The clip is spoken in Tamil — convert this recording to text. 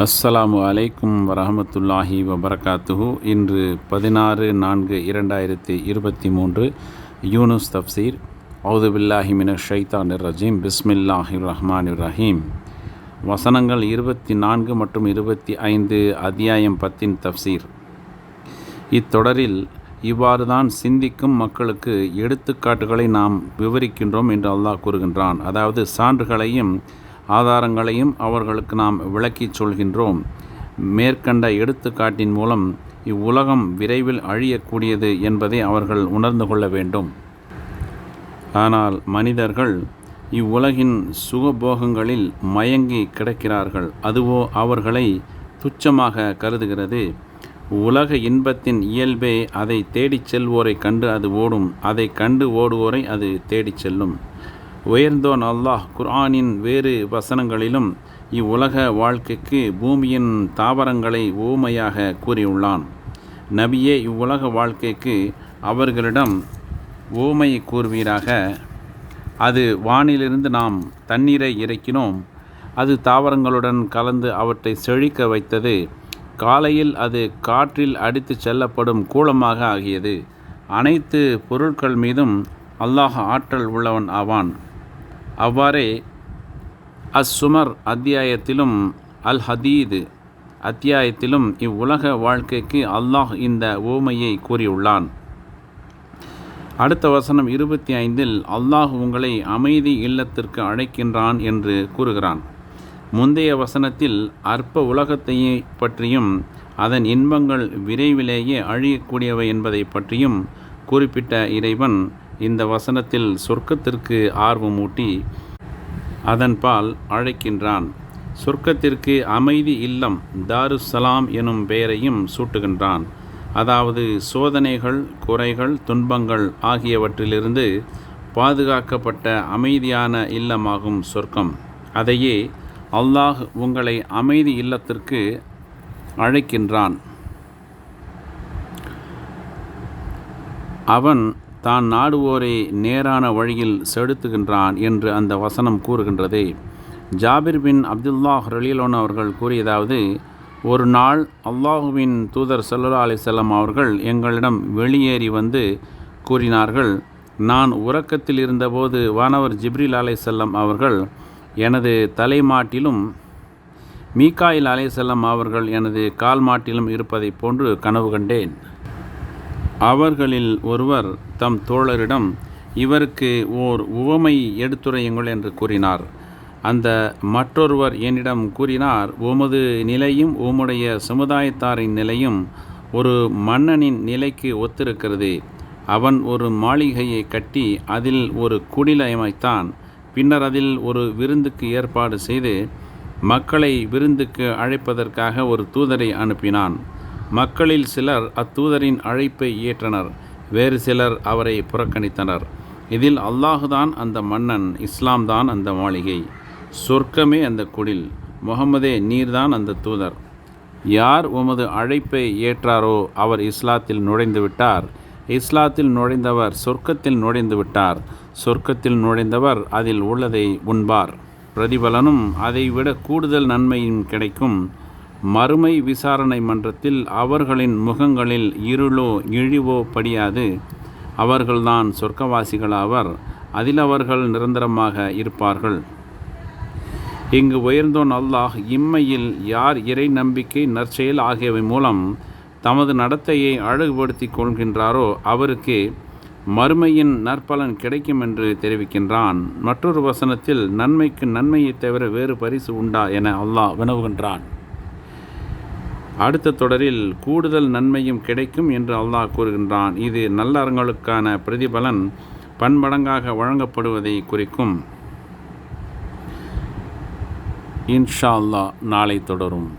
அஸ்ஸலாமு அலைக்கும் வரஹமத்துல்லாஹி வபரகாத்துஹு. இன்று 16/4/2023 யூனுஸ் தஃப்சீர். அவுது பில்லாஹி மினஷ் ஷைத்தானிர் ரஜீம். பிஸ்மில்லாஹிர் ரஹ்மானிர் ரஹீம். வசனங்கள் 24 மற்றும் 25, அத்தியாயம் 10 தஃப்சீர். இத்தொடரில் இவ்வாறு தான் சிந்திக்கும் மக்களுக்கு எடுத்துக்காட்டுகளை நாம் விவரிக்கின்றோம் என்று அல்லாஹ் கூறுகின்றான். அதாவது சான்றுகளையும் ஆதாரங்களையும் அவர்களுக்கு நாம் விளக்கிச் சொல்கின்றோம். மேற்கண்ட எடுத்துக்காட்டின் மூலம் இவ்வுலகம் விரைவில் அழியக்கூடியது என்பதை அவர்கள் உணர்ந்து கொள்ள வேண்டும். ஆனால் மனிதர்கள் இவ்வுலகின் சுகபோகங்களில் மயங்கி கிடக்கிறார்கள். அதுவோ அவர்களை துச்சமாக கருதுகிறது. உலக இன்பத்தின் இயல்பே அதை தேடிச் செல்வோரை கண்டு அது ஓடும், அதை கண்டு ஓடுவோரை அது தேடிச் செல்லும். உயர்ந்தோன் அல்லாஹ் குர்ஆனின் வேறு வசனங்களிலும் இவ்வுலக வாழ்க்கைக்கு பூமியின் தாவரங்களை ஊமையாக கூறியுள்ளான். நபியே, இவ்வுலக வாழ்க்கைக்கு அவர்களிடம் ஊமை கூறுவீராக. அது வானிலிருந்து நாம் தண்ணீரை இறக்கினோம், அது தாவரங்களுடன் கலந்து அவற்றை செழிக்க வைத்தது. காலையில் அது காற்றில் அடித்து செல்லப்படும் கூலமாக ஆகியது. அனைத்து பொருட்கள் மீதும் அல்லாஹ் ஆற்றல் உள்ளவன் ஆவான். அவ்வாறே அஸ்ஸுமர் அத்தியாயத்திலும் அல் ஹதீது அத்தியாயத்திலும் இவ்வுலக வாழ்க்கைக்கு அல்லாஹ் இந்த ஓமையை கூறியுள்ளான். அடுத்த வசனம் 25இல் அல்லாஹ் உங்களை அமைதி இல்லத்திற்கு அழைக்கின்றான் என்று கூறுகிறான். முந்தைய வசனத்தில் அற்ப உலகத்தை பற்றியும் அதன் இன்பங்கள் விரைவிலேயே அழியக்கூடியவை என்பதை பற்றியும் குறிப்பிட்ட இறைவன் இந்த வசனத்தில் சொர்க்கத்திற்கு ஆர்வமூட்டி அதன்பால் அழைக்கின்றான். சொர்க்கத்திற்கு அமைதி இல்லம் தாருஸ்ஸலாம் எனும் பெயரையும் சூட்டுகின்றான். அதாவது சோதனைகள், குறைகள், துன்பங்கள் ஆகியவற்றிலிருந்து பாதுகாக்கப்பட்ட அமைதியான இல்லமாகும் சொர்க்கம். அதையே அல்லாஹ் உங்களை அமைதி இல்லத்திற்கு அழைக்கின்றான். அவன் தான் நாடுவோரை நேரான வழியில் செலுத்துகின்றான் என்று அந்த வசனம் கூறுகின்றது. ஜாபிர் பின் அப்துல்லாஹ் ரலியல்லாஹு அவர்கள் கூறியதாவது, ஒரு நாள் அல்லாஹுவின் தூதர் ஸல்லல்லாஹு அலைஹி வஸல்லம் அவர்கள் எங்களிடம் வெளியேறி வந்து கூறினார்கள், நான் உறக்கத்தில் இருந்தபோது வானவர் ஜிப்ரீல் அலைஹிஸ்ஸலாம் அவர்கள் எனது தலைமாட்டிலும் மீகாயில் அலைஹிஸ்ஸலாம் அவர்கள் எனது கால்மாட்டிலும் இருப்பதைப் போன்று கனவு கண்டேன். அவர்களில் ஒருவர் தம் தோழரிடம், இவருக்கு ஓர் உவமை எடுத்துரையுங்கள் என்று கூறினார். அந்த மற்றொருவர் என்னிடம் கூறினார், உமது நிலையும் உம்முடைய சமுதாயத்தாரின் நிலையும் ஒரு மன்னனின் நிலைக்கு ஒத்திருக்கிறது. அவன் ஒரு மாளிகையை கட்டி அதில் ஒரு குடிலை அமைத்தான். பின்னர் அதில் ஒரு விருந்துக்கு ஏற்பாடு செய்து மக்களை விருந்துக்கு அழைப்பதற்காக ஒரு தூதரை அனுப்பினான். மக்களில் சிலர் அத்தூதரின் அழைப்பை ஏற்றனர், வேறு சிலர் அவரை புறக்கணித்தனர். இதில் அல்லாஹுதான் அந்த மன்னன், இஸ்லாம் தான் அந்த மாளிகை, சொர்க்கமே அந்த குடில், முகமதே நீர்தான் அந்த தூதர். யார் உமது அழைப்பை ஏற்றாரோ அவர் இஸ்லாத்தில் நுழைந்து விட்டார். இஸ்லாத்தில் நுழைந்தவர் சொர்க்கத்தில் நுழைந்து விட்டார். சொர்க்கத்தில் நுழைந்தவர் அதில் உள்ளதை உண்பார். பிரதிபலனும் அதைவிட கூடுதல் நன்மையும் கிடைக்கும். மறுமை விசாரணை மன்றத்தில் அவர்களின் முகங்களில் இருளோ இழிவோ படியாது. அவர்கள்தான் சொர்க்கவாசிகளாவர். அதில் அவர்கள் நிரந்தரமாக இருப்பார்கள். இங்கு உயர்ந்தோன் அல்லாஹ் இம்மையில் யார் இறை நம்பிக்கை, நற்செயல் ஆகியவை மூலம் தமது நடத்தையை அழகுபடுத்தி கொள்கின்றாரோ அவருக்கு மறுமையின் நற்பலன் கிடைக்கும் என்று தெரிவிக்கின்றான். மற்றொரு வசனத்தில் நன்மைக்கு நன்மையை தவிர வேறு பரிசு உண்டா என அல்லாஹ் வினவுகின்றான். அடுத்த தொடரில் கூடுதல் நன்மையும் கிடைக்கும் என்று அல்லாஹ் கூறுகின்றான். இது நல்லறங்களுக்கான பிரதிபலன் பன்மடங்காக வழங்கப்படுவதை குறிக்கும். இன்ஷா அல்லாஹ் நாளை தொடரும்.